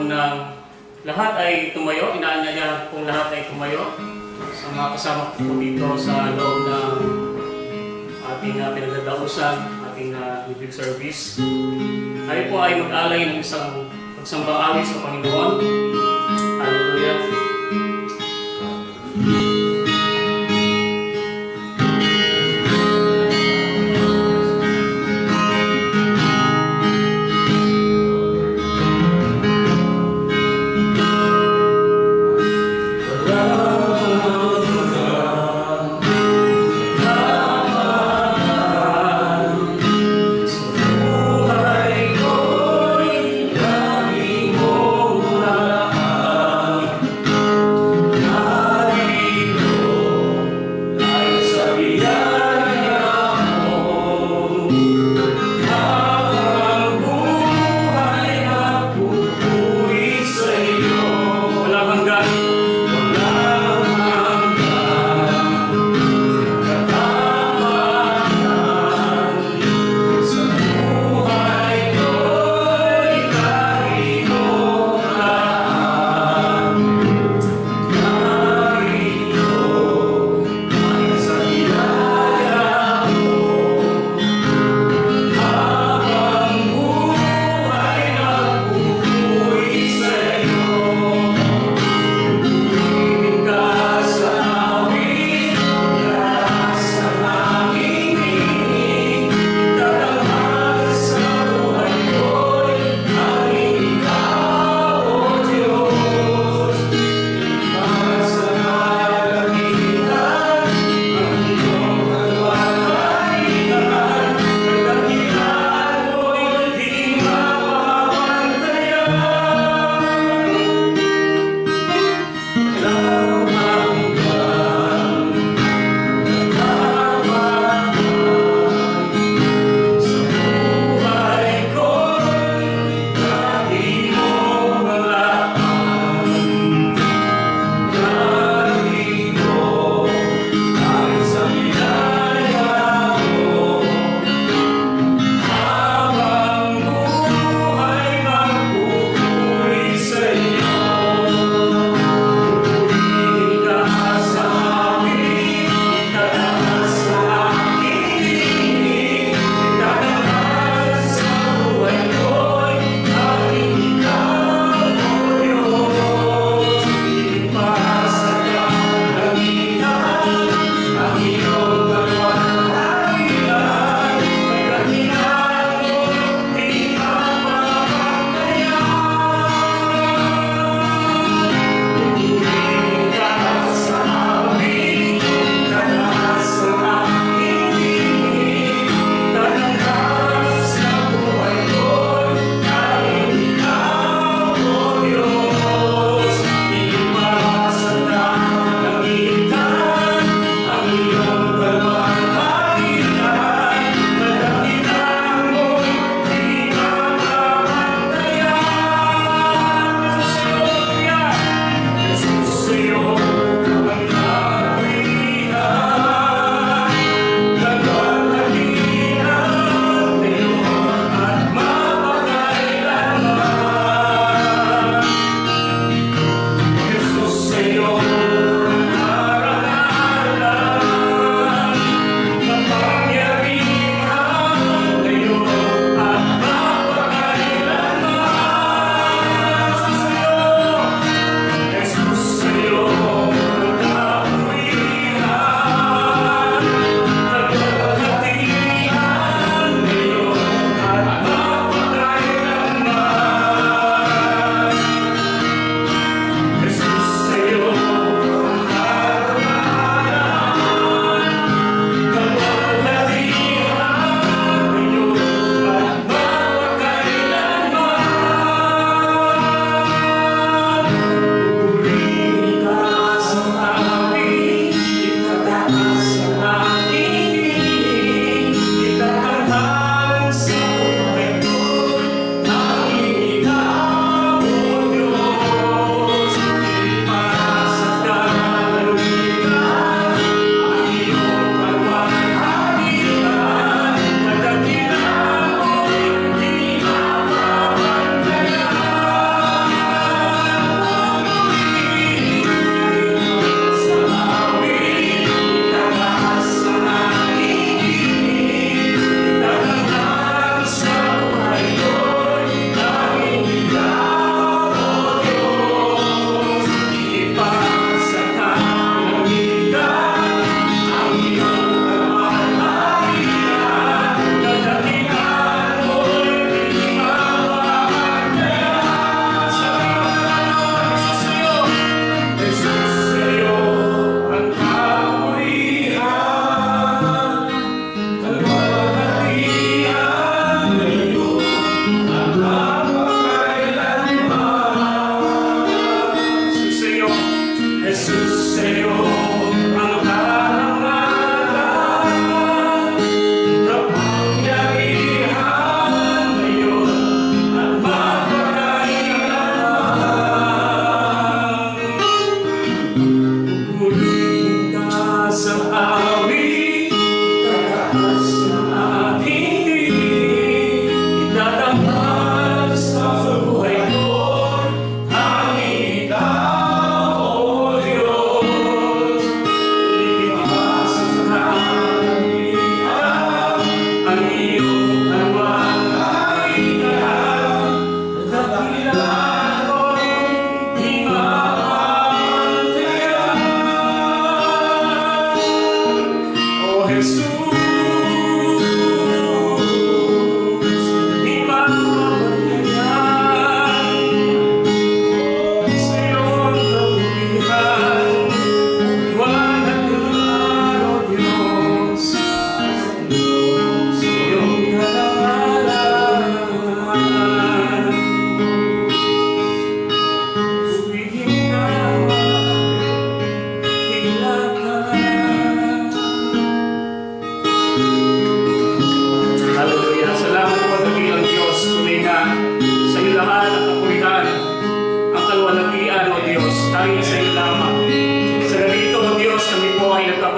unang lahat ay tumayo, inaanyayahan kong lahat ay tumayo sa mga kasama ko dito sa loob ng ating pinagdadausan, ating bibig service. Tayo po ay mag-alay ng isang pagsambang awit sa Panginoon. Hallelujah.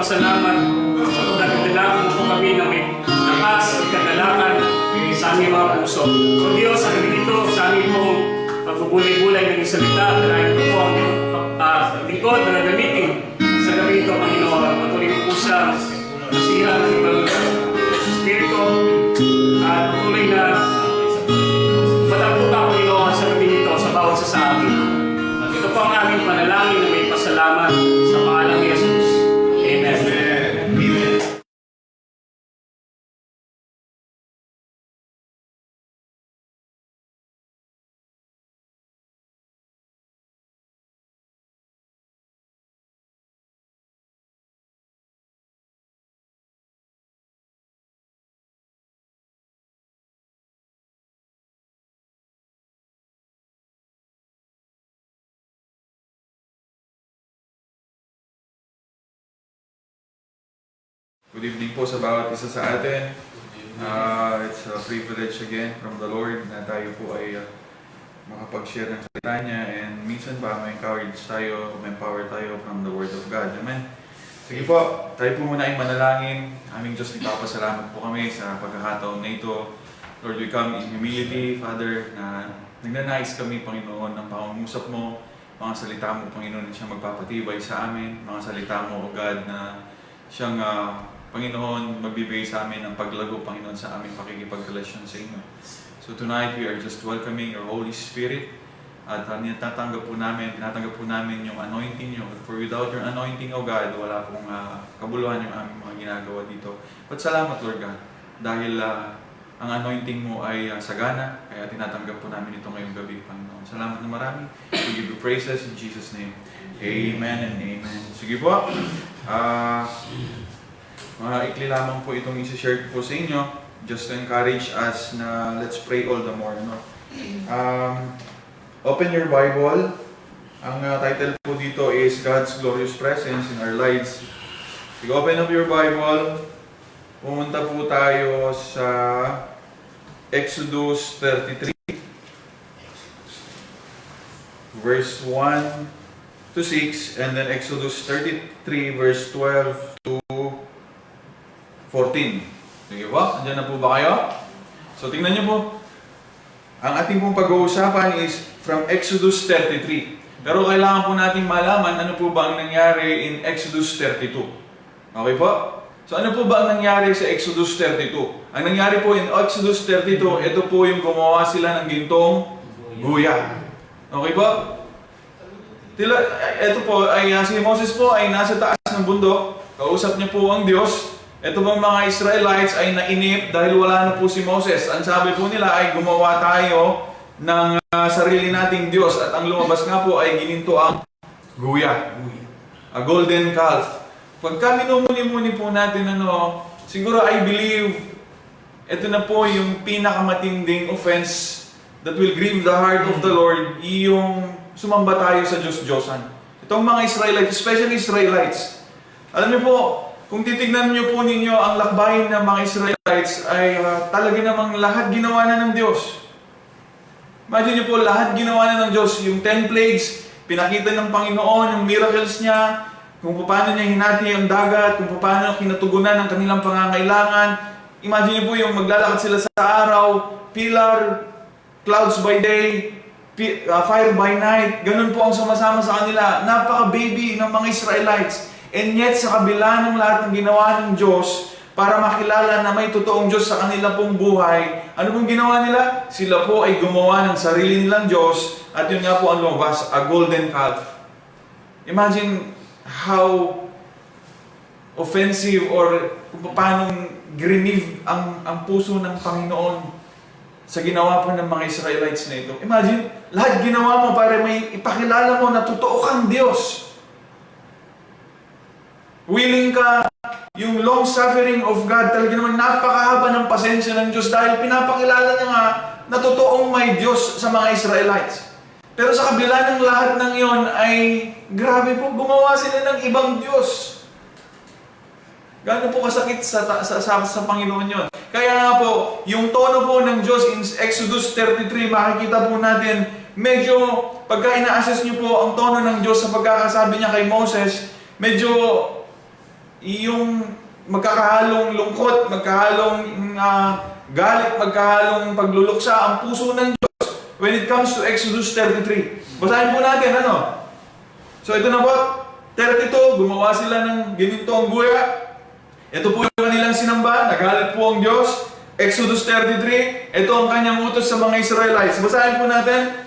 pasalamat at nagdala mo po kami ng may lakas at kagalakan sa aming mga puso. So Diyos, sa gabi dito, sa aming pong pagbubulay-bulay ng iyong salita, dalayan ko po ang iyong lingkod na nagamitin sa gabi dito, Panginoon. Patuloy mo po siya nasihan ng ibang Espiritu at patuloy na matagpo ka, Panginoon, sa gabi dito sa bawat sa amin. At ito po ang aming panalangin na may pasalamat sa pangalang ni Jesus. Amen. Amen. Good evening po sa bawat isa sa atin. It's a privilege again from the Lord na tayo po ay makapag-share ng salita niya, and minsan ba may encourage tayo, may empower tayo from the Word of God. Amen. Sige po, tayo po muna ay manalangin. Aming Diyos, nagpapasalamat po kami sa pagkakataon na ito. Lord, we come in humility, Father, na nagnanais kami, Panginoon, ng pangungusap mo, mga salita mo, Panginoon, na siyang magpapatibay sa amin, mga salita mo, O God, na siyang Panginoon, magbibigay sa amin ng paglago, Panginoon, sa aming pakikipagrelasyon sa inyo. So tonight, we are just welcoming your Holy Spirit at tinatanggap po namin yung anointing nyo. For without your anointing, O God, wala pong kabuluhan yung aming mga ginagawa dito. But salamat, Lord God, dahil ang anointing mo ay sagana, kaya tinatanggap po namin ito ngayong gabi, Panginoon. Salamat na marami. We give you praises in Jesus' name. Amen and amen. Sige po. Ikli lamang po itong isi-share ko po sa inyo just to encourage us na let's pray all the more. No? Open your Bible. Ang title po dito is God's Glorious Presence in Our Lives. Sige, open up your Bible. Pumunta po tayo sa Exodus 33 verse 1 to 6, and then Exodus 33 verse 12 to 14. Sige po, andyan na po ba kayo? So tingnan nyo po. Ang ating pong pag-uusapan is from Exodus 33. Pero kailangan po natin malaman ano po ba ang nangyari in Exodus 32. Okay po? So ano po ba ang nangyari sa Exodus 32? Ang nangyari po in Exodus 32, ito po yung gumawa sila ng gintong guya. Okay po? Ito po, si Moses po ay nasa taas ng bundok. Kausap niya po ang Diyos. Ito bang mga Israelites ay nainip dahil wala na po si Moses. Ang sabi po nila ay gumawa tayo ng sarili nating Diyos, at ang lumabas nga po ay gininto ang guya, a golden calf. Pagka minumuni-muni po natin siguro I believe ito na po yung pinakamatinding offense that will grieve the heart of the Lord, yung sumamba tayo sa Diyos-Diyosan. Itong mga Israelites, especially Israelites, alam niyo po, kung titignan niyo po ninyo ang lakbayin ng mga Israelites ay talaga namang lahat ginawa na ng Diyos. Imagine niyo po, lahat ginawa na ng Diyos. Yung 10 plagues, pinakita ng Panginoon, yung miracles niya, kung paano niya hinati ang dagat, kung paano kinatugunan ang kanilang pangangailangan. Imagine niyo po yung maglalakad sila sa araw, pillar, clouds by day, fire by night. Ganun po ang sumasama sa kanila. Napaka-baby ng mga Israelites. And yet, sa kabila ng lahat ng ginawa ng Diyos, para makilala na may totoong Diyos sa kanila pong buhay, ano pong ginawa nila? Sila po ay gumawa ng sarili nilang Diyos, at yun nga po ang lumabas, a golden calf. Imagine how offensive or kung paano grieve ang puso ng Panginoon sa ginawa po ng mga Israelites na ito. Imagine, lahat ginawa mo para may ipakilala mo na totoo kang Diyos. Willing ka, yung long-suffering of God, talaga naman napakahaba ng pasensya ng Diyos dahil pinapakilala niya nga na totoong may Diyos sa mga Israelites. Pero sa kabila ng lahat ng yon ay grabe po, gumawa sila ng ibang Diyos. Gaano po kasakit sa Panginoon yon. Kaya nga po, yung tono po ng Diyos in Exodus 33, makikita po natin, medyo pagka ina-assess niyo po ang tono ng Diyos sa pagkakasabi niya kay Moses, medyo yung magkakahalong lungkot, magkahalong galit, magkahalong pagluluksa ang puso ng Diyos when it comes to Exodus 33. Basahin po natin, ano? So ito na po, 32, gumawa sila ng ginintong guya. Ito po yung kanilang sinamba, nagalit po ang Diyos. Exodus 33, ito ang kanyang utos sa mga Israelites. Basahin po natin.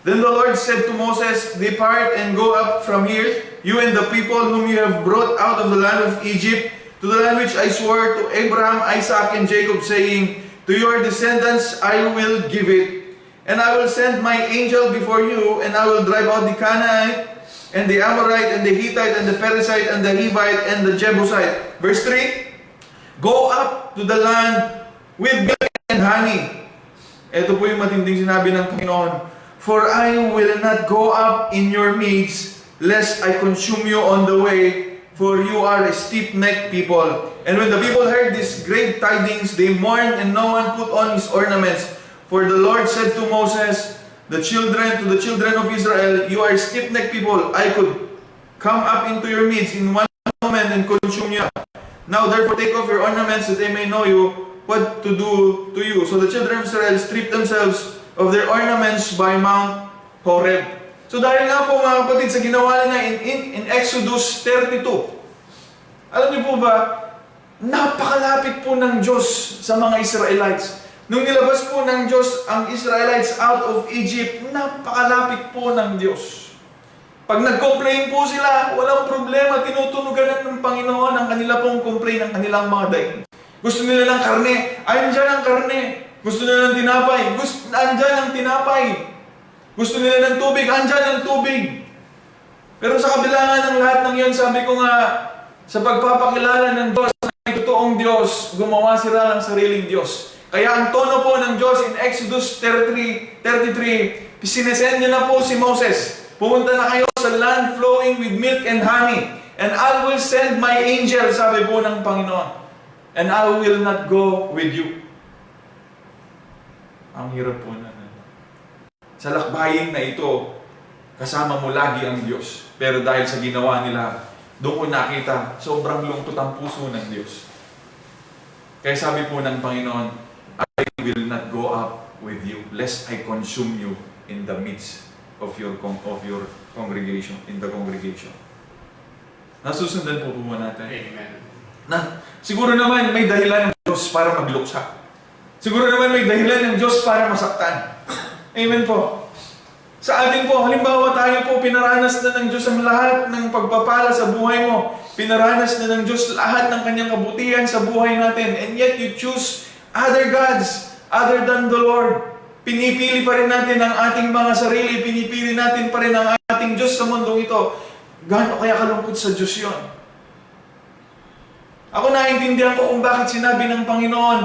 Then the Lord said to Moses, "Depart and go up from here, you and the people whom you have brought out of the land of Egypt, to the land which I swore to Abraham, Isaac, and Jacob, saying, to your descendants I will give it. And I will send my angel before you, and I will drive out the Canaanite, and the Amorite, and the Hittite, and the Perizzite, and the Hivite, and the Jebusite." Verse 3, "Go up to the land with milk and honey." Ito po yung matinding sinabi ng Panginoon. "For I will not go up in your midst, lest I consume you on the way, for you are a stiff-necked people." And when the people heard these great tidings, they mourned, and no one put on his ornaments. For the Lord said to Moses, to the children of Israel, "You are a stiff-necked people. I could come up into your midst in one moment and consume you. Now therefore take off your ornaments, that they may know you what to do to you." So the children of Israel stripped themselves of their ornaments by Mount Horeb. So dahil nga po mga kapatid sa ginawa nila in Exodus 32, alam niyo po ba, napakalapit po ng Diyos sa mga Israelites. Nung nilabas po ng Diyos ang Israelites out of Egypt, napakalapit po ng Diyos. Pag nag-complain po sila, walang problema, tinutunugan ng Panginoon ang kanila pong complain ng kanilang mga daing. Gusto nila ng karne, andyan ang karne. Gusto nila ng tinapay, andyan ang tinapay. Gusto nila ng tubig, andyan ang tubig. Pero sa kabila nga ng lahat ng yun, sabi ko nga, sa pagpapakilala ng Diyos na totoong Diyos, gumawa sila ng sariling Diyos. Kaya ang tono po ng Diyos in Exodus 33, sinesend niya na po si Moses. Pumunta na kayo sa land flowing with milk and honey, and I will send my angel, sabi po ng Panginoon, and I will not go with you. Ang hirap po na. Sa lakbayin na ito, kasama mo lagi ang Diyos. Pero dahil sa ginawa nila, doon ko nakita, sobrang lungkot ang puso ng Diyos. Kaya sabi po ng Panginoon, "I will not go up with you, lest I consume you in the midst of your congregation, in the congregation." Nasusundan po po natin. Amen. Siguro naman may dahilan ng Diyos para magluksa. Siguro naman may dahilan ng Diyos para masaktan. Amen po. Sa atin po, halimbawa tayo po, pinaranas na ng Diyos ang lahat ng pagpapala sa buhay mo. Pinaranas na ng Diyos lahat ng kanyang kabutihan sa buhay natin. And yet you choose other gods other than the Lord. Pinipili pa rin natin ang ating mga sarili. Pinipili natin pa rin ang ating Diyos sa mundong ito. Gaano kaya kalungkot sa Diyos yun? Ako naiintindihan ko kung bakit sinabi ng Panginoon,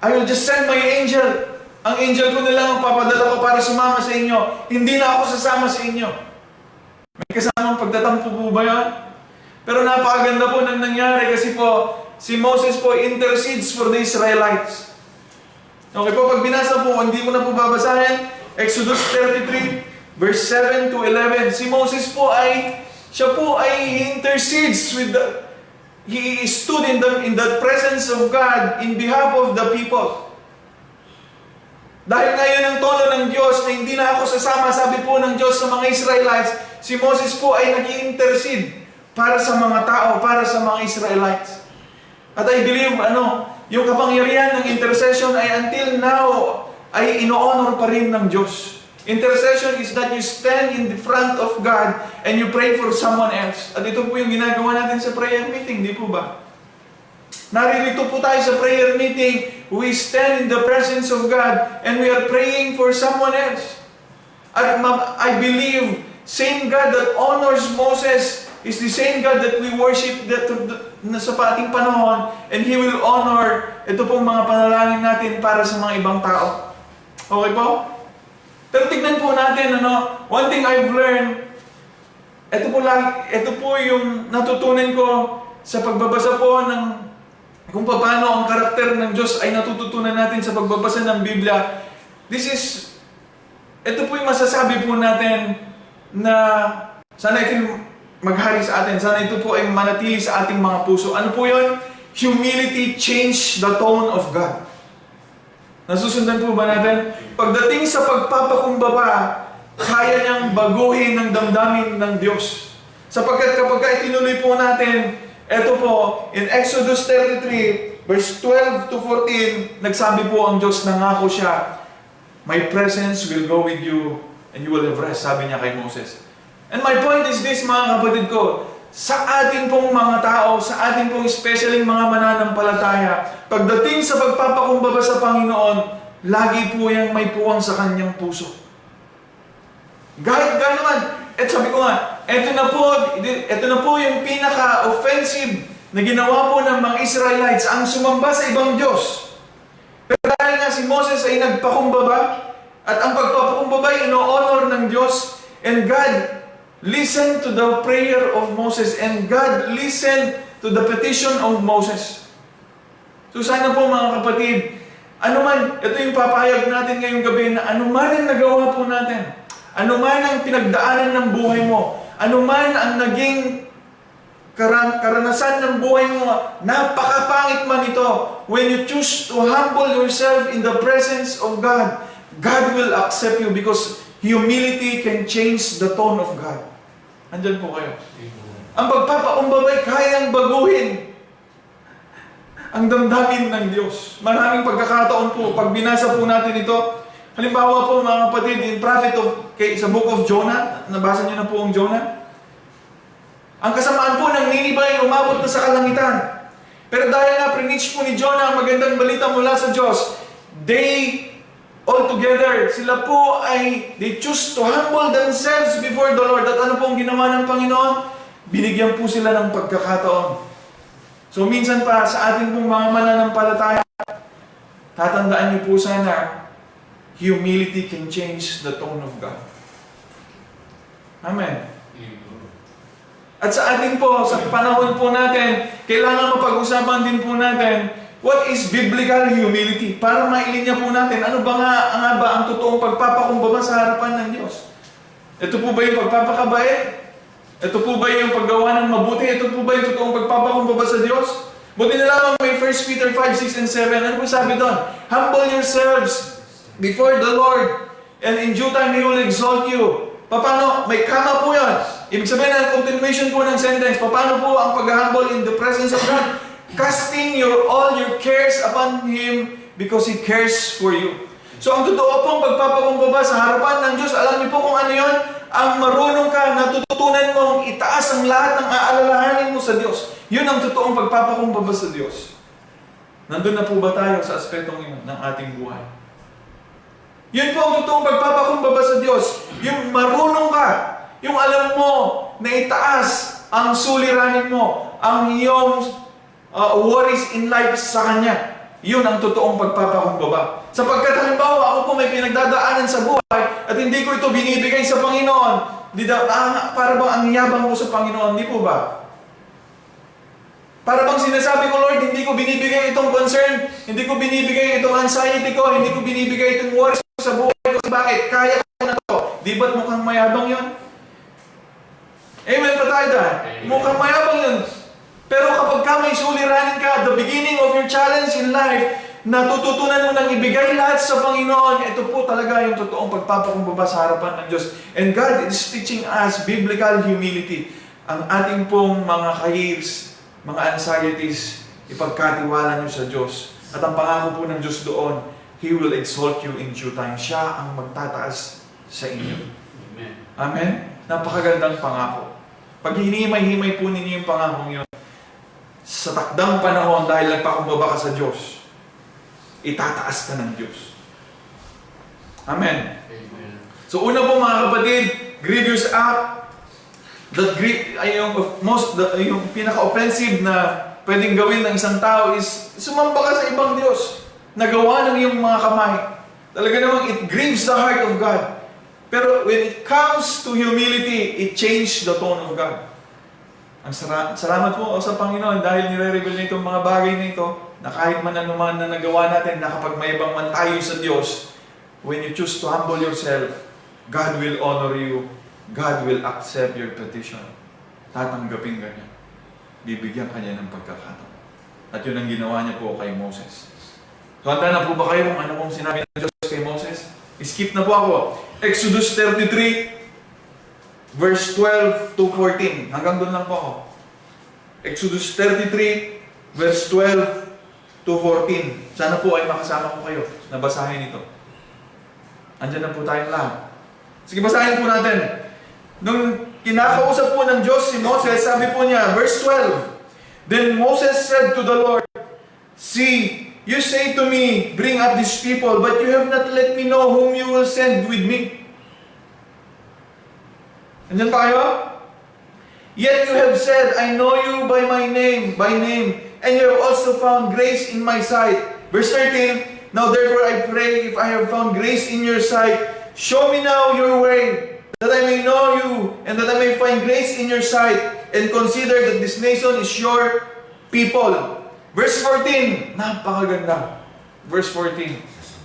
"I will just send my angel." Ang angel ko na lang ang papadala ko para sumama sa inyo. Hindi na ako sasama sa inyo. May kasamang pagtatampo po ba yan? Pero napakaganda po nang nangyari kasi po, si Moses po intercedes for the Israelites. Okay po, pag binasa po, hindi ko na po babasahin. Exodus 33, verse 7 to 11. Si Moses po siya po ay intercedes with he stood in the presence of God in behalf of the people. Dahil ngayon ang tono ng Diyos na hindi na ako sasama, sabi po ng Diyos sa mga Israelites, si Moses po ay nag-i-intercede para sa mga tao, para sa mga Israelites. At I believe, yung kapangyarihan ng intercession ay until now, ay ino-honor pa rin ng Diyos. Intercession is that you stand in the front of God and you pray for someone else. At ito po yung ginagawa natin sa prayer meeting, di po ba? Naririto po tayo sa prayer meeting. We stand in the presence of God and we are praying for someone else. At I believe, same God that honors Moses is the same God that we worship sa ating panahon, and He will honor ito pong mga panalangin natin para sa mga ibang tao. Okay po? Pero tignan po natin, one thing I've learned, ito po yung natutunan ko sa pagbabasa po ng kung paano ang karakter ng Diyos ay natututunan natin sa pagbabasa ng Biblia. Ito po yung masasabi po natin na sana maghari sa atin. Sana ito po ay manatili sa ating mga puso. Ano po yun? Humility change the tone of God. Nasusundan po ba natin? Pagdating sa pagpapakumbaba, kaya niyang baguhin ang damdamin ng Diyos. Sapagkat kapag itinuloy po natin, eto po, in Exodus 33, verse 12 to 14, nagsabi po ang Diyos, nangako siya, my presence will go with you and you will have rest, sabi niya kay Moses. And my point is this, mga kapatid ko, sa atin pong mga tao, sa atin pong especially mga mananampalataya, pagdating sa pagpapakumbaba sa Panginoon, lagi po yang may puwang sa kanyang puso. Kahit naman, sabi ko nga, ito na po yung pinaka-offensive na ginawa po ng mga Israelites, ang sumamba sa ibang Diyos. Pero dahil nga si Moses ay nagpakumbaba, at ang pagpapakumbaba ay ino-honor ng Diyos, and God listened to the prayer of Moses, and God listened to the petition of Moses. So sana po mga kapatid, ito yung papayag natin ngayong gabi na anuman ang nagawa po natin, anuman ang pinagdaanan ng buhay mo, anuman ang naging karanasan ng buhay mo, napakapangit man ito, when you choose to humble yourself in the presence of God, God will accept you because humility can change the tone of God. Andyan po kayo. Ang pagpapakumbabay kayang baguhin ang damdamin ng Diyos. Maraming pagkakataon po, pag binasa po natin ito, halimbawa po mga kapatid, sa book of Jonah, nabasa niyo na po ang Jonah, ang kasamaan po ng Nineveh ay umabot na sa kalangitan. Pero dahil nga preach po ni Jonah ang magandang balita mula sa Diyos, all together, sila po they choose to humble themselves before the Lord. At ano pong ginawa ng Panginoon? Binigyan po sila ng pagkakataon. So minsan pa sa ating pong mga mananampalataya, tatandaan niyo po sana, humility can change the tone of God. Amen. At sa atin po, sa panahon po natin, kailangan mapag-usapan din po natin, what is biblical humility? Para mailinya po natin, ano ba nga ba ang totoong pagpapakumbaba sa harapan ng Diyos? Ito po ba yung pagpapakabait? Ito po ba yung paggawa ng mabuti? Ito po ba yung totoong pagpapakumbaba sa Diyos? Buti na lamang may 1 Peter 5, 6, and 7. Ano po sabi doon? Humble yourselves before the Lord, and in due time He will exalt you. Paano? May kama po yan. Ibig sabihin ng continuation po ng sentence. Paano po ang pag-humble in the presence of God? Casting all your cares upon Him because He cares for you. So ang totoo pong pagpapakumbaba sa harapan ng Diyos, alam niyo po kung ano yun? Ang marunong ka, natututunan mong itaas ang lahat ng aalalahanin mo sa Diyos. Yun ang totoong pagpapakumbaba sa Diyos. Nandun na po ba tayo sa aspetong yun ng ating buhay? Yun po ang totoong pagpapakumbaba sa Diyos. Yung marunong ka, yung alam mo na itaas ang suliranin mo, ang iyong worries in life sa Kanya. Yun ang totoong pagpapakumbaba. Sapagkat halimbawa, ako po may pinagdadaanan sa buhay at hindi ko ito binibigay sa Panginoon. Para bang ang yabang ko sa Panginoon? Hindi po ba? Para bang sinasabi ko, Lord, hindi ko binibigay itong concern, hindi ko binibigay itong anxiety ko, hindi ko binibigay itong worries ko sa buhay ko. Bakit? Kaya ko na to. Di ba't mukhang mayabang yun? Amen pa tayo dahil. Mukhang mayabang yun. Pero kapag ka may suliranin ka, the beginning of your challenge in life, natututunan mo nang ibigay lahat sa Panginoon, ito po talaga yung totoong pagpapakumbaba sa harapan ng Diyos. And God is teaching us biblical humility. Ang ating pong mga cares, mga anxieties, ipagkatiwala nyo sa Diyos. At ang pangako po ng Diyos doon, He will exalt you in due time. Siya ang magtataas sa inyo. Amen. Amen? Napakagandang pangako. Pag hinimay-himay po ninyo yung pangakong yun, sa takdang panahon dahil nagpakumbaba ka sa Diyos, itataas ka ng Diyos. Amen. Amen. So una po mga kapatid, grievous act, yung pinaka-offensive na pwedeng gawin ng isang tao is sumamba ka sa ibang Diyos, nagawa ng iyong mga kamay. Talaga namang it grieves the heart of God. Pero when it comes to humility, it changed the tone of God. Ang salamat po sa Panginoon dahil nire-reveal na itong mga bagay na ito na kahit man anuman na nagawa natin na kapag may ibang man tayo sa Diyos, when you choose to humble yourself, God will honor you. God will accept your petition. tatanggapin ka niya. Bibigyan ka niya ng pagkakataon. At yun ang ginawa niya po kay Moses. So, handa na po ba kayo kung ano pong sinabi ng Diyos kay Moses? Skip na po ako. Exodus 33, verse 12 to 14. Hanggang doon lang po ako. Exodus 33, verse 12 to 14. Sana po ay makasama ko kayo na basahin ito. Andyan na po tayong lahat. Sige, basahin po natin. Nung kinakausap po ng Diyos si Moses, sabi po niya, verse 12, Then Moses said to the Lord, See, you say to me, bring up these people, but you have not let me know whom you will send with me. Andyan tayo? Yet you have said, I know you by name, and you have also found grace in my sight. Verse 13, Now therefore I pray, if I have found grace in your sight, show me now your way, that I may know you, and that I may find grace in your sight, and consider that this nation is your people. Verse 14, napakaganda. Verse 14,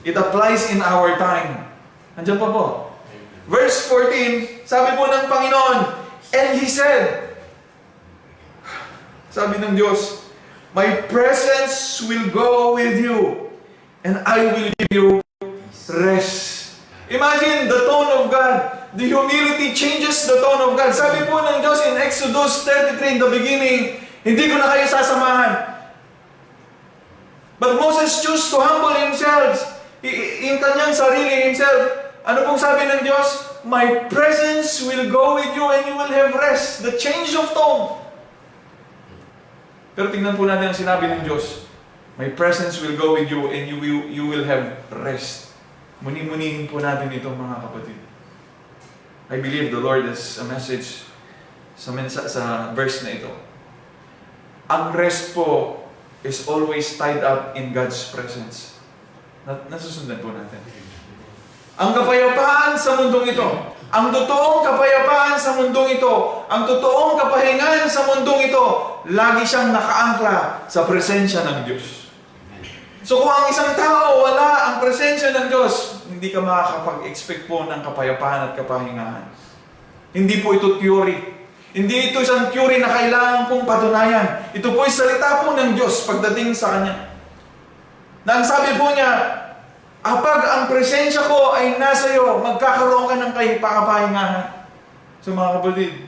it applies in our time. Andiyan pa po. Verse 14, sabi po ng Panginoon, and He said, sabi ng Diyos, My presence will go with you, and I will give you rest. Imagine the tone of God. The humility changes the tone of God. Sabi po ng Diyos in Exodus 33 in the beginning, hindi ko na kayo sasamahan. But Moses chose to humble himself. In kanyang sarili himself. Ano pong sabi ng Diyos? My presence will go with you and you will have rest. The change of tone. Pero tingnan po natin ang sinabi ng Diyos. My presence will go with you and you will have rest. Muni-munihin po natin ito mga kapatid. I believe the Lord has a message sa verse na ito. Ang rest po is always tied up in God's presence. Nasusundan po natin. Ang kapayapaan sa mundong ito, ang totoong kapayapaan sa mundong ito, ang totoong kapahingan sa mundong ito, lagi siyang nakaangkla sa presensya ng Diyos. So kung ang isang tao wala ang presensya ng Diyos, hindi ka makakapag-expect po ng kapayapaan at kapahingahan. Hindi po ito theory. Hindi ito isang theory na kailangan pong patunayan. Ito po ay salita po ng Diyos pagdating sa Kanya. Na ang sabi po niya, kapag ang presensya ko ay nasa iyo, magkakaroon ka ng kapahingahan. So mga kapatid,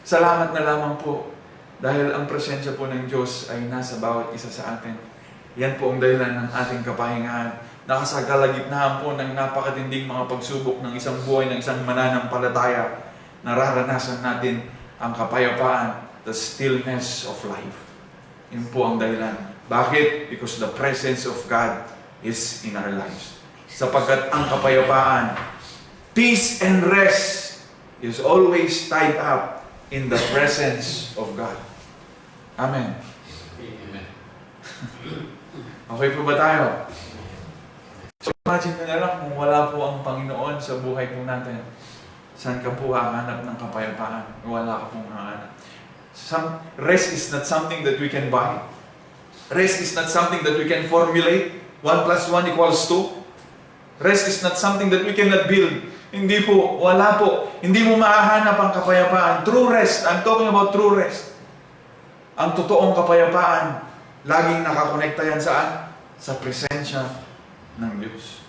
salamat na lamang po dahil ang presensya po ng Diyos ay nasa bawat isa sa atin. Yan po ang dahilan ng ating kapahingahan. Nakasagalagitnaan po ng napakatinding mga pagsubok ng isang buhay, ng isang mananampalataya. Nararanasan natin ang kapayapaan, the stillness of life. Yun po ang dahilan. Bakit? Because the presence of God is in our lives. Sapagkat ang kapayapaan, peace and rest is always tied up in the presence of God. Amen. Amen. Okay po ba tayo? So imagine na lang kung wala po ang Panginoon sa buhay po natin. Saan ka po hahanap ng kapayapaan? Wala ka pong hahanap. Rest is not something that we can buy. Rest is not something that we can formulate. 1 plus 1 equals 2. Rest is not something that we cannot build. Hindi po, wala po. Hindi mo mahahanap ang kapayapaan. True rest, I'm talking about true rest. Ang totoong kapayapaan, laging nakakonekta yan saan? Sa presensya ng Diyos.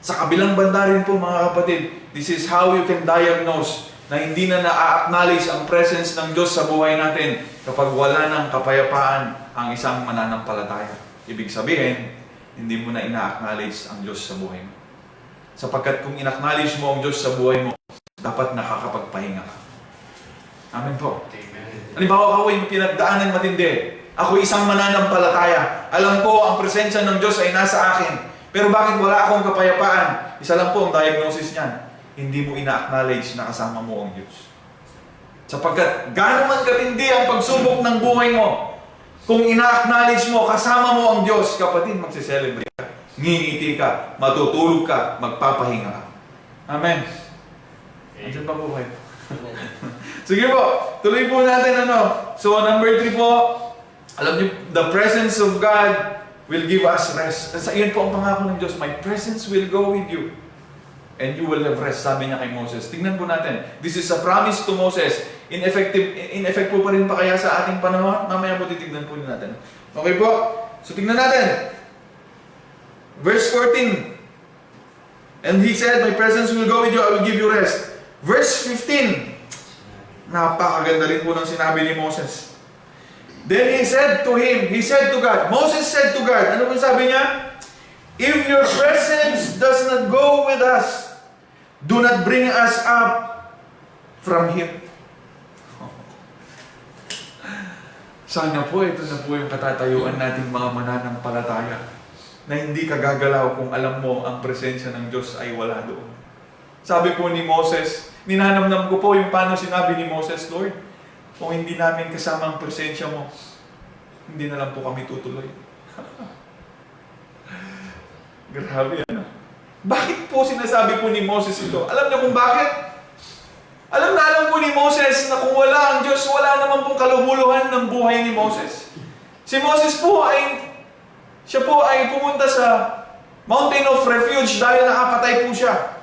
Sa kabilang banda rin po mga kapatid, this is how you can diagnose na hindi na na-acknowledge ang presence ng Diyos sa buhay natin kapag wala ng kapayapaan ang isang mananampalataya. Ibig sabihin, hindi mo na ina-acknowledge ang Diyos sa buhay mo. Sapagkat kung in-acknowledge mo ang Diyos sa buhay mo, dapat nakakapagpahinga ka. Amen po. Halimbawa, ako ay pinagdaanan matindi. Ako isang mananampalataya. Alam ko ang presensya ng Diyos ay nasa akin. Pero bakit wala akong kapayapaan? Isa lang po ang diagnosis niyan. Hindi mo ina-acknowledge na kasama mo ang Diyos. Sapagkat gaano man katindi ang pagsubok ng buhay mo, kung ina-acknowledge mo, kasama mo ang Diyos, kapatid, magsiselebrate ka, ngingiti ka, matutulog ka, magpapahinga ka. Amen. Andiyan pa po kayo. Sige po, tuloy po natin ano. So number 3 po, alam niyo, the presence of God will give us rest. Sa iyon po ang pangako ng Diyos, my presence will go with you. and you will have rest, sabi niya kay Moses. Tingnan po natin. This is a promise to Moses. In effect po pa rin pa kaya sa ating panahon? Mamaya po titignan po natin. Okay po? So tingnan natin. Verse 14. And he said, my presence will go with you, I will give you rest. Verse 15. Napakaganda rin po ng sinabi ni Moses. Then he said to God, Moses said to God, ano po sabi niya? If your presence does not go with us, do not bring us up from here. Sana po, ito na po yung katatayuan nating mga mananampalataya na hindi ka gagalaw kung alam mo ang presensya ng Diyos ay wala doon. Sabi po ni Moses, ninanamnam ko po yung paano sinabi ni Moses, Lord, kung hindi namin kasama ang presensya mo, hindi na lang po kami tutuloy. Grabe yan. Bakit po sinasabi po ni Moses ito? Alam niyo kung bakit? Alam po ni Moses na kung wala ang Diyos, wala naman pong kalubuluhan ng buhay ni Moses. Si Moses po siya po ay pumunta sa Mountain of Refuge dahil nakapatay po siya.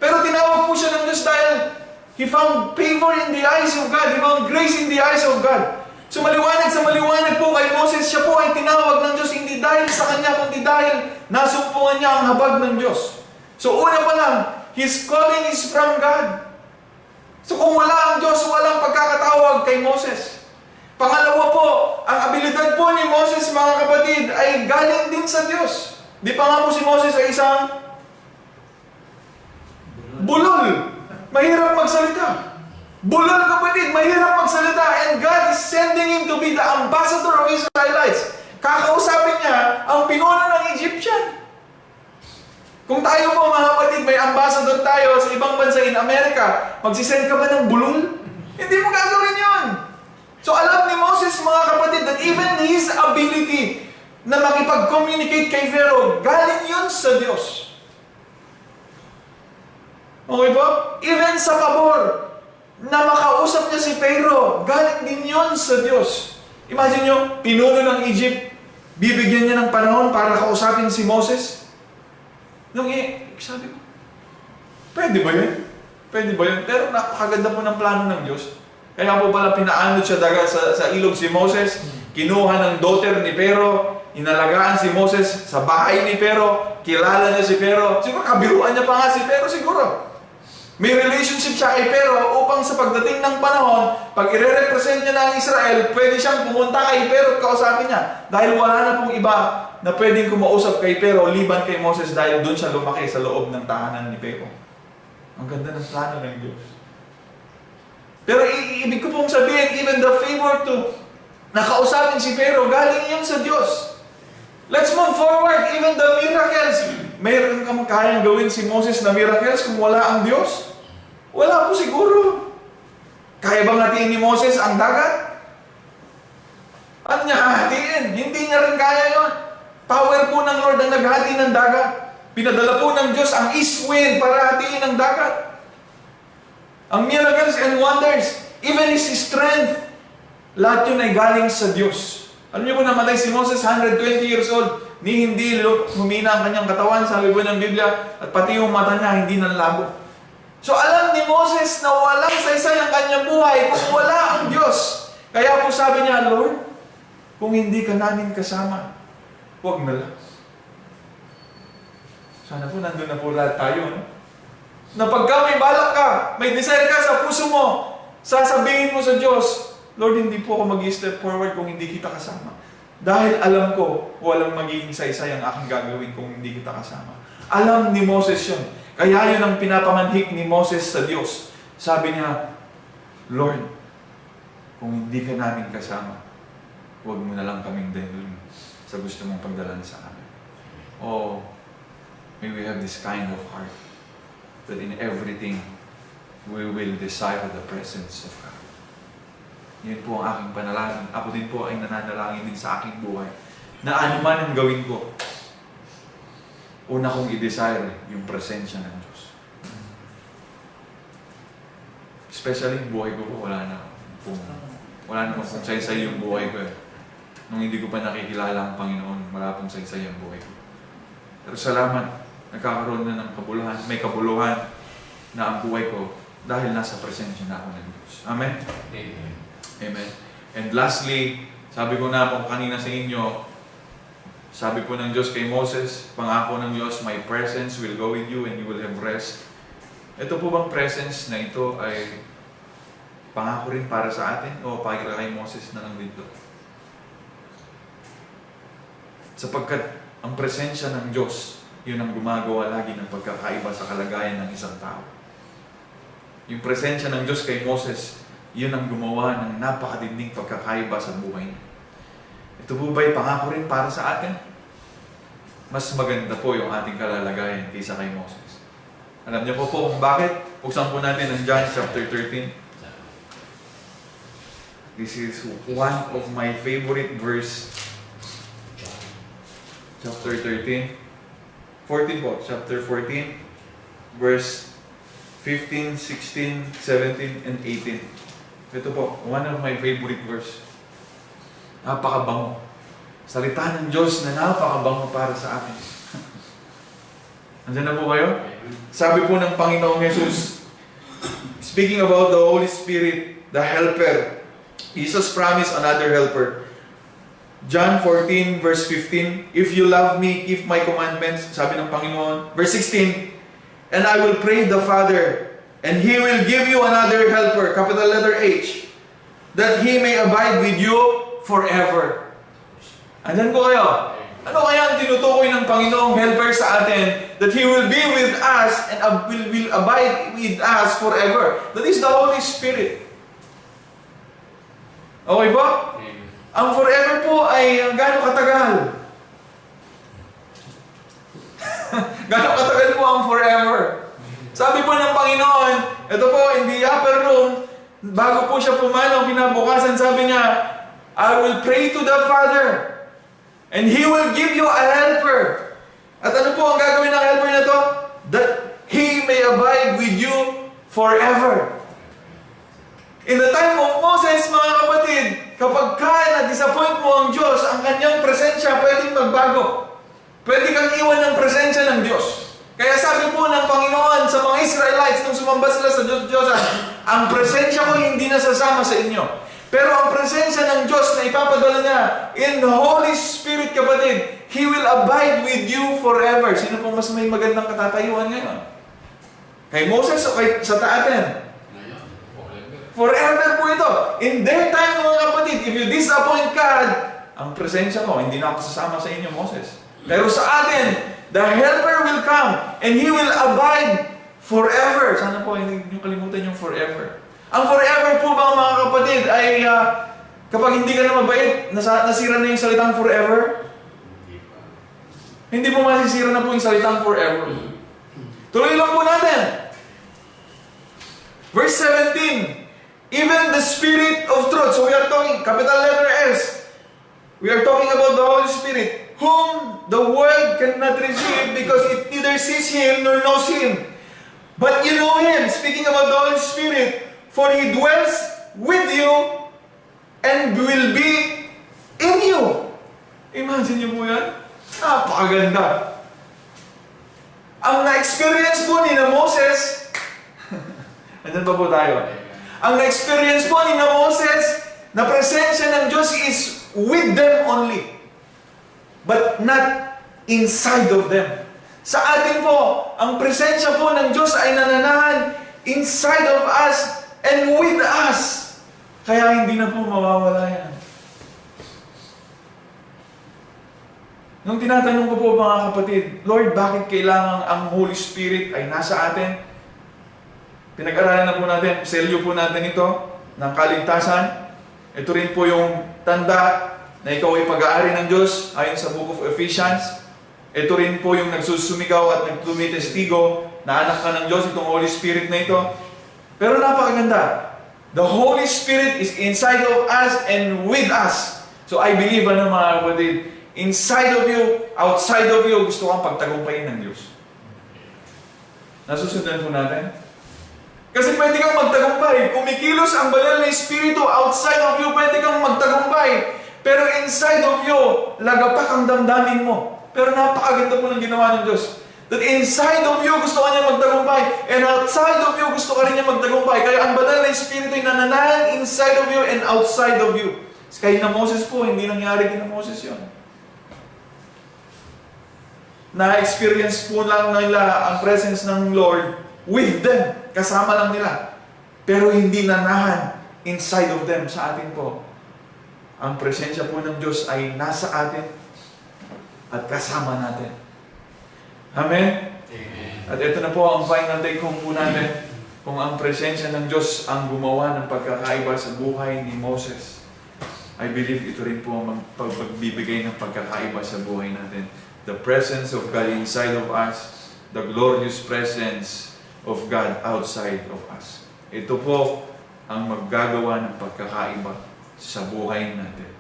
Pero tinawag po siya ng Diyos dahil he found favor in the eyes of God. He found grace in the eyes of God. So maliwanag po kay Moses, siya po ay tinawag ng Diyos hindi dahil sa kanya, kundi dahil nasumpungan niya ang habag ng Diyos. So una pa lang, his calling is from God. So kung wala ang Diyos, walang pagkakatawag kay Moses. Pangalawa po, ang abilidad po ni Moses, mga kapatid, ay galing din sa Diyos. Di pa nga po si Moses ay isang bulol. Mahirap magsalita. Bulol, kapatid, mahirap magsalita. And God is sending him to be the ambassador of Israelites. Kakausapin niya ang pinuno ng Egyptian. Kung tayo po, mga kapatid, may ambassador tayo sa ibang bansa in America, magsisend ka ba ng bulol? Hindi mo gagawin yun. So alam ni Moses, mga kapatid, that even his ability na makipag-communicate kay Pharaoh, galing yun sa Diyos. Okay po? Even sa pabor, na makausap niya si Pharaoh, galing din yun sa Diyos. Imagine nyo, pinuno ng Egypt, bibigyan niya ng panahon para kausapin si Moses. Sabi ko, pwede ba yun? Pwede ba yun? Pero napakaganda po ng plano ng Diyos. Kaya po pala pinaanod siya dagat sa ilog si Moses, kinuha ng daughter ni Pharaoh, inalagaan si Moses sa bahay ni Pharaoh, kilala niya si Pharaoh. Siguro kabiruan niya pa nga si Pharaoh siguro. May relationship siya kay Pharaoh upang sa pagdating ng panahon, pag i-represent niya ng Israel, pwede siyang pumunta kay Pharaoh at kausapin niya. Dahil wala na pong iba na pwedeng kumausap kay Pharaoh liban kay Moses dahil doon siya lumaki sa loob ng tahanan ni Pharaoh. Ang ganda ng plano ng Diyos. Pero ibig ko pong sabihin, even the favor to nakausapin si Pharaoh, galing yun sa Diyos. Let's move forward. Even the miracles. Mayroon kang kayang gawin si Moses na miracles kung wala ang Diyos? Wala po siguro. Kaya bang hatiin ni Moses ang dagat? Ano niya hahatiin? Hindi niya rin kaya yun. Power po ng Lord ang naghati ng dagat. Pinadala po ng Diyos ang east wind para hatiin ang dagat. Ang miracles and wonders, even his strength, lahat yun ay galing sa Diyos. Alam niyo po namatay si Moses, 120 years old, ni hindi humina ang kanyang katawan, sabi po ng Biblia, at pati yung mata niya hindi nanlabo. So alam ni Moses na walang saysay ang kanyang buhay kung wala ang Diyos. Kaya po sabi niya, Lord, kung hindi ka namin kasama, huwag na lang. Sana po nandun na po lahat tayo, no? Na pagka may balak ka, may desire ka sa puso mo, sasabihin mo sa Diyos, Lord, hindi po ako mag-step forward kung hindi kita kasama. Dahil alam ko, walang magiging saysay ang aking gagawin kung hindi kita kasama. Alam ni Moses yun. Kaya yun ang pinapamanhik ni Moses sa Diyos. Sabi niya, Lord, kung hindi ka namin kasama, huwag mo na lang kaming dalhin sa gusto mong pagdalan sa amin. Oh, may we have this kind of heart that in everything, we will desire the presence of God. Yun po ang aking panalangin. Ako din po ay nananalangin din sa aking buhay na ano man ang gawin ko, una kong i-desire yung presensya ng Diyos. Especially yung buhay ko po, wala na pong saysay yung buhay ko. Nung hindi ko pa nakikilala ang Panginoon, wala pong saysay yung buhay ko. Pero salamat nagkakaroon na ng kabuluhan, may kabuluhan na ang buhay ko dahil nasa presensya na ako ng Diyos. Amen? Amen. Amen. And lastly, sabi ko na po kanina sa inyo, sabi po ng Diyos kay Moses, pangako ng Diyos, my presence will go with you and you will have rest. Ito po bang presence na ito ay pangako rin para sa atin o para kay Moses na lang dito? Sapagkat ang presensya ng Diyos, yun ang gumagawa lagi ng pagkakaiba sa kalagayan ng isang tao. Yung presensya ng Diyos kay Moses, yun ang gumawa ng napakadinding pagkakaiba sa buhay niya. Ito po ba'y pangako rin para sa atin? Mas maganda po yung ating kalalagayan kaysa kay Moses. Alam niyo po kung bakit? Buksan po natin ang John chapter 13. This is one of my favorite verse. Chapter 13. 14 po. Chapter 14. Verse 15, 16, 17, and 18. Ito po, one of my favorite verse. Napakabango. Salita ng Diyos na napakabango para sa atin. Andiyan na po kayo? Sabi po ng Panginoong Jesus, speaking about the Holy Spirit, the Helper, Jesus promised another Helper. John 14 verse 15, if you love me, keep my commandments, sabi ng Panginoon. Verse 16, and I will pray the Father, and He will give you another Helper, capital letter H, that He may abide with you forever. Andyan ko kayo. Ano kaya ang tinutukoy ng Panginoong Helper sa atin? That He will be with us and will abide with us forever. That is the Holy Spirit. Okay po? Ang forever po ay gaano katagal? Gaano katagal po ang forever? Sabi po ng Panginoon, ito po, in the upper room, bago po siya pumanong kinabukasan, sabi niya, I will pray to the Father, and He will give you a helper. At ano po ang gagawin ng helper na to? That He may abide with you forever. In the time of Moses, mga kapatid, kapag na-disappoint mo ang Diyos, ang kanyang presensya pwedeng magbago. Pwede kang iwan ng presensya ng Diyos. Kaya sabi po ng Panginoon sa mga Israelites nung sumamba sila sa Diyos-Diyosan, ang presensya ko hindi nasasama sa inyo. Pero ang presensya ng Diyos na ipapadala niya in the Holy Spirit, kapatid, He will abide with you forever. Sino pong mas may magandang katatayuan ngayon? Kay Moses o sa atin? Forever po ito. In their time, mga kapatid, if you disappoint God, ang presensya ko, hindi na ako sasama sa inyo, Moses. Pero sa atin, the Helper will come and He will abide forever. Sana po, hindi nyo kalimutan yung forever. Ang forever po ba, mga kapatid, ay kapag hindi ka na mabait, nasira na yung salitang forever? Hindi po masisira na po yung salitang forever. Tuloy lang po natin. Verse 17. Even the Spirit of truth. So we are talking, capital letter S. We are talking about the Holy Spirit, whom the world cannot receive because it neither sees Him nor knows Him. But you know Him, speaking about the Holy Spirit, for He dwells with you and will be in you. Imagine niyo po yan? Napakaganda. Ang na-experience po ni na Moses, andyan pa po tayo. Ang na-experience po ni na Moses, na presensya ng Diyos is with them only, but not inside of them. Sa atin po, ang presensya po ng Diyos ay nananahan inside of us and with us. Kaya hindi na po mawawala yan. Nung tinatanong ko po mga kapatid, Lord, bakit kailangan ang Holy Spirit ay nasa atin? Pinag-aralan na po natin, selyo po natin ito ng kaligtasan. Ito rin po yung tanda na ikaw ay pag-aari ng Diyos ayon sa Book of Ephesians. Ito rin po yung nagsusumigaw at nagtumitestigo na anak ka ng Diyos, itong Holy Spirit na ito. Pero napakaganda. The Holy Spirit is inside of us and with us. So I believe, mga kapatid, inside of you, outside of you, gusto kang pagtagumpayin ng Diyos. Nasusundan po natin? Kasi pwede kang magtagumpay. Kumikilos ang banal na Espiritu outside of you, pwede kang magtagumpay. Pero inside of you, lagapak ang damdamin mo. Pero napakaganda po ng ginawa ng Diyos. That inside of you, gusto ka niya magtagumpay. And outside of you, gusto ka rin niya magtagumpay. Kaya ang banal na Espiritu ay nananahan inside of you and outside of you. Kaya na Moses po, hindi nangyari kina Moses yun. Na-experience po lang nila ang presence ng Lord with them. Kasama lang nila. Pero hindi nanahan inside of them sa atin po. Ang presensya po ng Diyos ay nasa atin at kasama natin. Amen? Amen. At ito na po ang final take home po natin. Kung ang presensya ng Diyos ang gumawa ng pagkakaiba sa buhay ni Moses, I believe ito rin po ang pagbibigay ng pagkakaiba sa buhay natin. The presence of God inside of us, the glorious presence of God outside of us. Ito po ang maggagawa ng pagkakaiba sa buhay natin.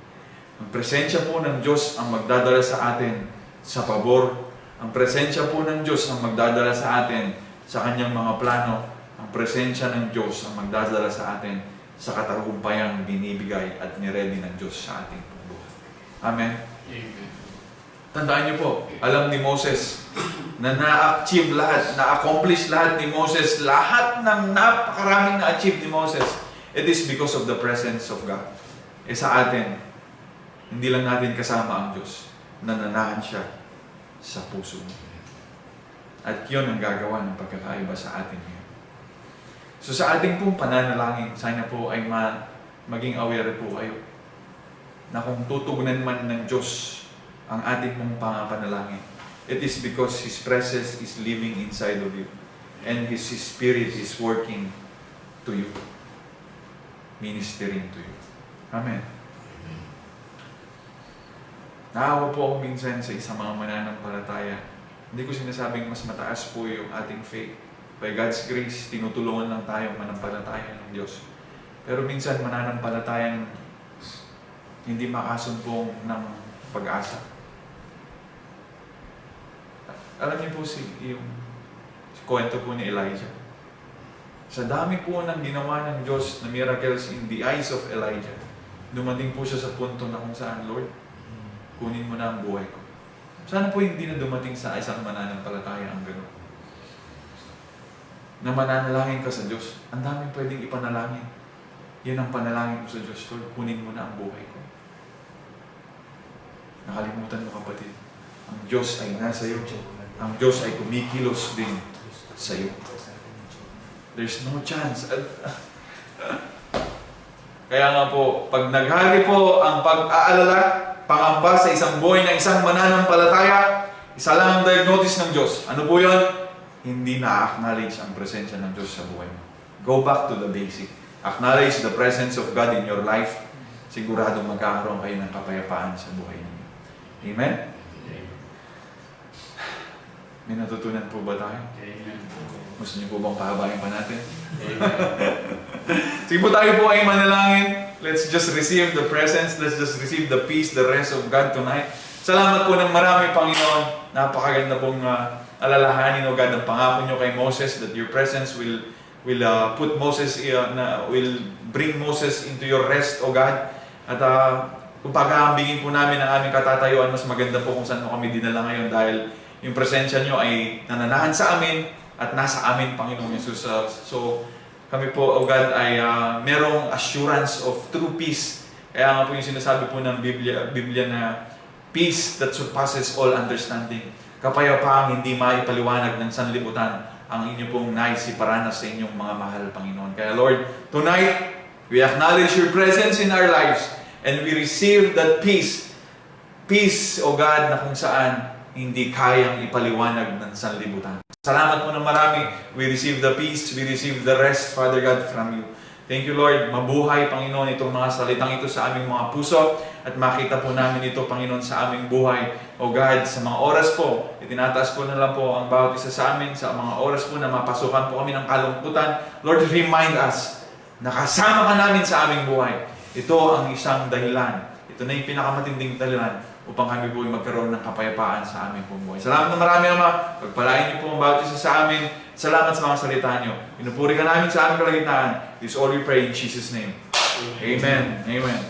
Ang presensya po ng Diyos ang magdadala sa atin sa pabor. Ang presensya po ng Diyos ang magdadala sa atin sa kanyang mga plano. Ang presensya ng Diyos ang magdadala sa atin sa katagumpayang binibigay at niredy ng Diyos sa ating buhay. Amen? Amen. Tandaan niyo po, alam ni Moses na na-achieve lahat, na-accomplish lahat ni Moses, lahat ng napakaraming na-achieve ni Moses. It is because of the presence of God. Sa atin, hindi lang natin kasama ang Diyos, nananahan siya sa puso mo. At yun ang gagawa ng pagkakaiba sa atin ngayon. So sa ating pong pananalangin, sana po ay maging aware po kayo na kung tutugunan man ng Diyos ang ating pong pangapanalangin, it is because His presence is living inside of you and His Spirit is working to you, ministering to you. Amen. Naawa po ako minsan sa isang mga mananampalataya. Hindi ko sinasabing mas mataas po yung ating faith. By God's grace, tinutulungan lang tayong manampalataya ng Diyos. Pero minsan mananampalatayang hindi makasumpong ng pag-asa. Alam niyo po yung kwento po ni Elijah. Sa dami po ng ginawa ng Diyos na miracles in the eyes of Elijah, dumating po siya sa punto na kung saan, Lord, kunin mo na ang buhay ko. Sana po hindi na dumating sa isang mananampalataya ang gano'n. Na mananalangin ka sa Diyos, ang daming pwedeng ipanalangin. Yan ang panalangin ko sa Diyos, Lord, kunin mo na ang buhay ko. Nakalimutan mo, kapatid, ang Diyos ay nasa iyo. Ang Diyos ay kumikilos din sa iyo. There's no chance. Kaya nga po, pag naghari po ang pag-aalala, pangamba sa isang buhay ng isang mananampalataya, isa lang ang diagnosis ng Diyos. Ano po yun? Hindi na-acknowledge ang presensya ng Diyos sa buhay mo. Go back to the basic. Acknowledge the presence of God in your life. Siguradong magkakaroon kayo ng kapayapaan sa buhay ninyo. Amen? May natutunan po ba tayo? Amen. Gusto niyo po bang pahabain pa natin? Sige po, tayo po ay manalangin. Let's just receive the presence. Let's just receive the peace, the rest of God tonight. Salamat po ng marami, Panginoon. Napakaganda pong alalahanin, O God, ang pangako niyo kay Moses that your presence will put Moses, will bring Moses into your rest, O God. At kung paghahambingin po namin ang aming katatayuan, mas maganda po kung saan mo kami dinala ngayon dahil yung presensya nyo ay nananahan sa amin at nasa amin, Panginoong Yesus. So, kami po, O God, ay merong assurance of true peace. Kaya nga po yung sinasabi po ng Biblia na peace that surpasses all understanding. Kapayapaang hindi maipaliwanag ng sanlibutan ang inyo pong nais iparanas sa inyong mga mahal, Panginoon. Kaya Lord, tonight, we acknowledge your presence in our lives and we receive that peace. Peace, O God, na kung saan hindi kayang ipaliwanag ng sanlibutan. Salamat po ng marami. We receive the peace, we receive the rest, Father God, from you. Thank you, Lord. Mabuhay, Panginoon, itong mga salitang ito sa aming mga puso at makita po namin ito, Panginoon, sa aming buhay. O God, sa mga oras po, itinataas ko na lang po ang bawat isa sa amin, sa mga oras po na mapasukan po kami ng kalungkutan. Lord, remind us na kasama ka namin sa aming buhay. Ito ang isang dahilan. Ito na yung pinakamatinding dahilan upang kami po ay magkaroon ng kapayapaan sa aming buhay. Salamat na marami, Ama. Pagpalain niyo po ang bawat isa sa amin. Salamat sa mga salita niyo. Pinupuri ka namin sa aming kalagitnaan. This all we pray in Jesus' name. Amen. Amen.